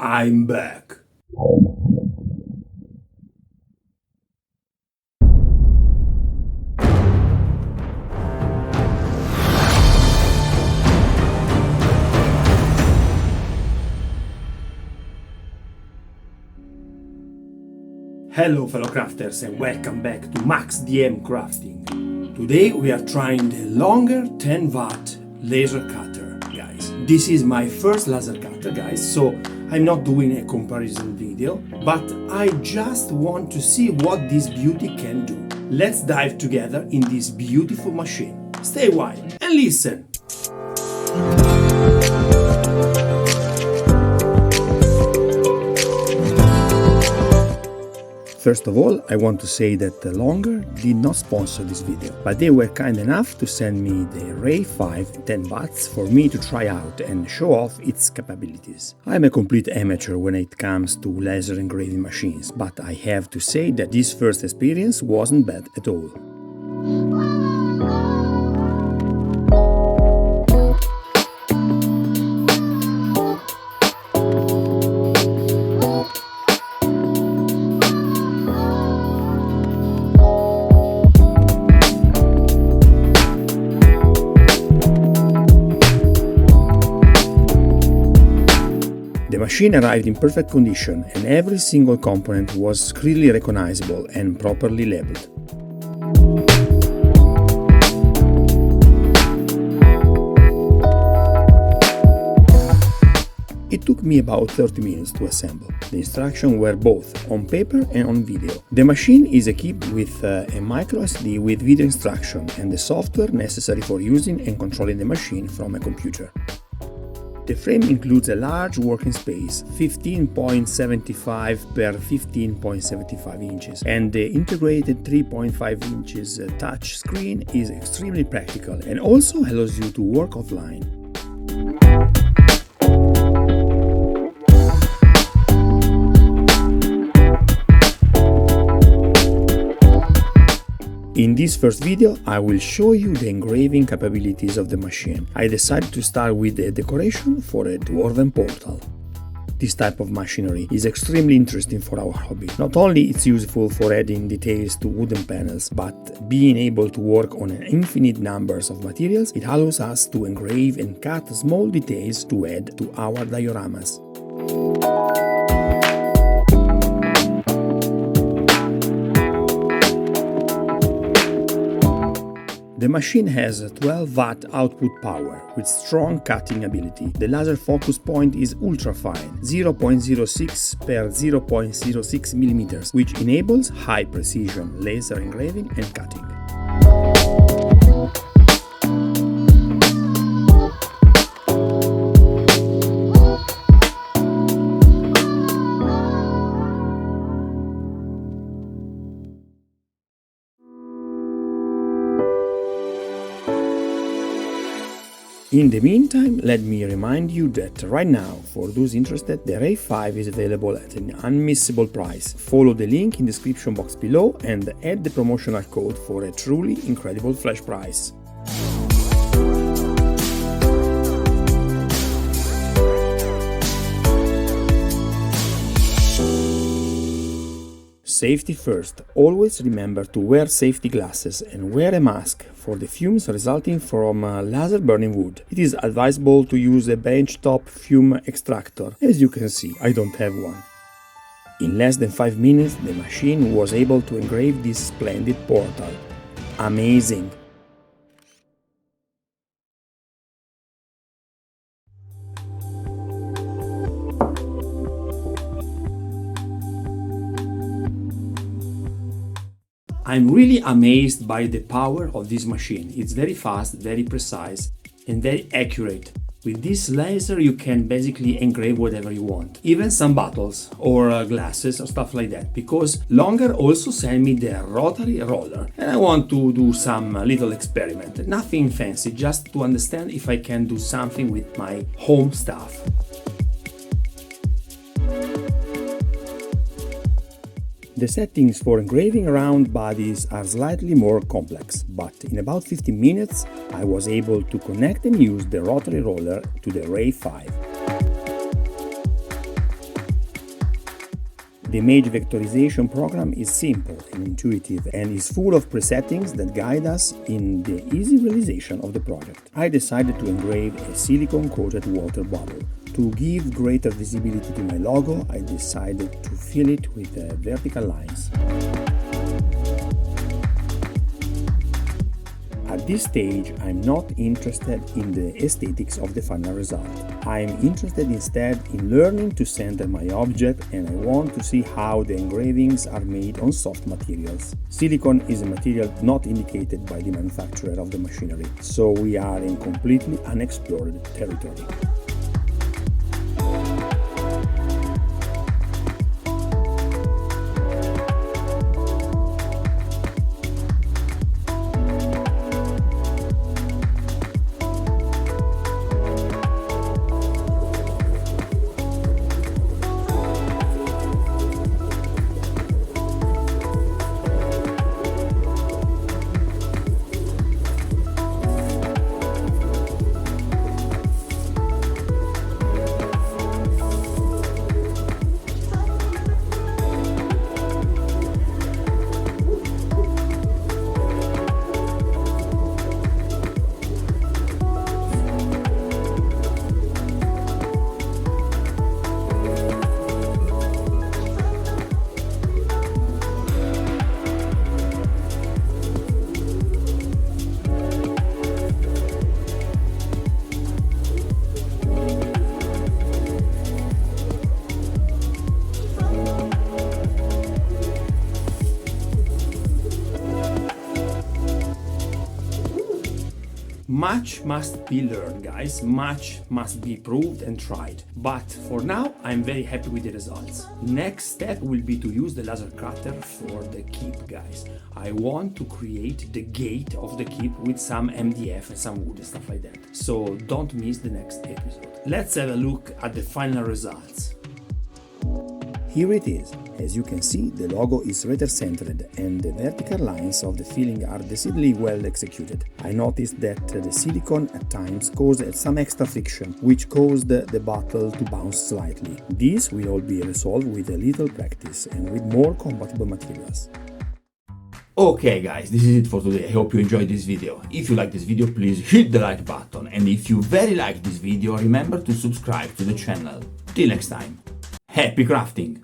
I'm back. Hello fellow crafters and welcome back to maxdmcrafting. Today we are trying the longer 10 watt laser cutter, guys. This is my first laser cutter, guys, so I'm not doing a comparison video, but I just want to see what this beauty can do. Let's dive together in this beautiful machine. Stay a while and listen. First of all, I want to say that Longer did not sponsor this video, but they were kind enough to send me the Ray 5 10 watts for me to try out and show off its capabilities. I'm a complete amateur when it comes to laser engraving machines, but I have to say that this first experience wasn't bad at all. The machine arrived in perfect condition and every single component was clearly recognizable and properly labeled. It took me about 30 minutes to assemble. The instructions were both on paper and on video. The machine is equipped with a micro SD with video instruction and the software necessary for using and controlling the machine from a computer. The frame includes a large working space, 15.75 per 15.75 inches, and the integrated 3.5 inches touch screen is extremely practical and also allows you to work offline. In this first video, I will show you the engraving capabilities of the machine. I decided to start with the decoration for a dwarven portal. This type of machinery is extremely interesting for our hobby. Not only it's useful for adding details to wooden panels, but being able to work on an infinite numbers of materials, it allows us to engrave and cut small details to add to our dioramas. The machine has a 12 watt output power with strong cutting ability. The laser focus point is ultra fine, 0.06 per 0.06 millimeters, which enables high precision laser engraving and cutting. In the meantime, let me remind you that right now, for those interested, the Ray 5 is available at an unmissable price. Follow the link in the description box below and add the promotional code for a truly incredible flash price. Safety first. Always remember to wear safety glasses and wear a mask for the fumes resulting from laser burning wood. It is advisable to use a benchtop fume extractor. As you can see, I don't have one. In less than 5 minutes, the machine was able to engrave this splendid portal. Amazing! I'm really amazed by the power of this machine. It's very fast, very precise, and very accurate. With this laser you can basically engrave whatever you want, even some bottles or glasses or stuff like that, because Longer also sent me the rotary roller and I want to do some little experiment. Nothing fancy, just to understand if I can do something with my home stuff. The settings for engraving round bodies are slightly more complex, but in about 15 minutes I was able to connect and use the rotary roller to the Ray 5. The image vectorization program is simple and intuitive and is full of presettings that guide us in the easy realization of the project. I decided to engrave a silicone-coated water bottle. To give greater visibility to my logo, I decided to fill it with vertical lines. At this stage, I'm not interested in the aesthetics of the final result. I'm interested instead in learning to center my object, and I want to see how the engravings are made on soft materials. Silicone is a material not indicated by the manufacturer of the machinery, so we are in completely unexplored territory. Much must be learned, guys. Much must be proved and tried. But for now, I'm very happy with the results. Next step will be to use the laser cutter for the keep, guys. I want to create the gate of the keep with some MDF and some wood and stuff like that. So don't miss the next episode. Let's have a look at the final results. Here it is. As you can see, the logo is rotary-centered and the vertical lines of the filling are decidedly well executed. I noticed that the silicone at times caused some extra friction, which caused the bottle to bounce slightly. This will all be resolved with a little practice and with more compatible materials. Okay guys, this is it for today. I hope you enjoyed this video. If you like this video, please hit the like button, and if you very like this video, remember to subscribe to the channel. Till next time, happy crafting!